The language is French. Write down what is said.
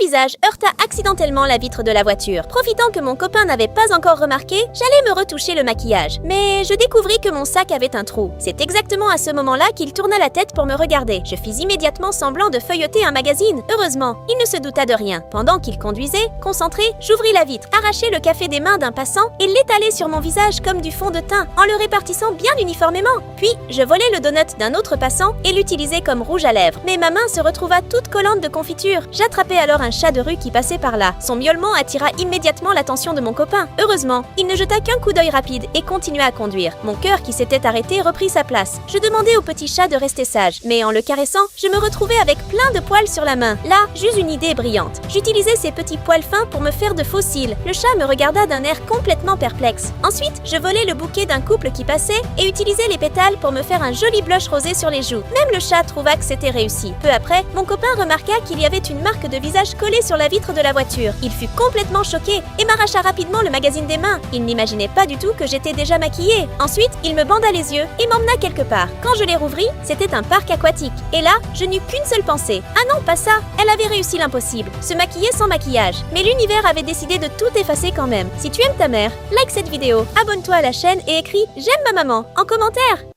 visage heurta accidentellement la vitre de la voiture. Profitant que mon copain n'avait pas encore remarqué, j'allais me retoucher le maquillage. Mais je découvris que mon sac avait un trou. C'est exactement à ce moment-là qu'il tourna la tête pour me regarder. Je fis immédiatement semblant de feuilleter un magazine. Heureusement, il ne se douta de rien. Pendant qu'il conduisait, concentré, j'ouvris la vitre, arrachai le café des mains d'un passant et l'étalai sur mon visage comme du fond de teint, en le répartissant bien uniformément. Puis, je volai le donut d'un autre passant et l'utilisai comme rouge à lèvres. Mais ma main se retrouva toute collante de confiture. J'attrapai alors un chat de rue qui passait par là. Son miaulement attira immédiatement l'attention de mon copain. Heureusement, il ne jeta qu'un coup d'œil rapide et continua à conduire. Mon cœur qui s'était arrêté reprit sa place. Je demandai au petit chat de rester sage, mais en le caressant, je me retrouvai avec plein de poils sur la main. Là, j'eus une idée brillante. J'utilisai ces petits poils fins pour me faire de faux cils. Le chat me regarda d'un air complètement perplexe. Ensuite, je volai le bouquet d'un couple qui passait et utilisai les pétales pour me faire un joli blush rosé sur les joues. Même le chat trouva que c'était réussi. Peu après, mon copain remarqua qu'il y avait une marque de visage collée sur la vitre de la voiture. Il fut complètement choqué et m'arracha rapidement le magazine des mains. Il n'imaginait pas du tout que j'étais déjà maquillée. Ensuite, il me banda les yeux et m'emmena quelque part. Quand je les rouvris, c'était un parc aquatique. Et là, je n'eus qu'une seule pensée. Ah non, pas ça! Elle avait réussi l'impossible. Se maquiller sans maquillage. Mais l'univers avait décidé de tout effacer quand même. Si tu aimes ta mère, like cette vidéo, abonne-toi à la chaîne et écris « J'aime ma maman » en commentaire.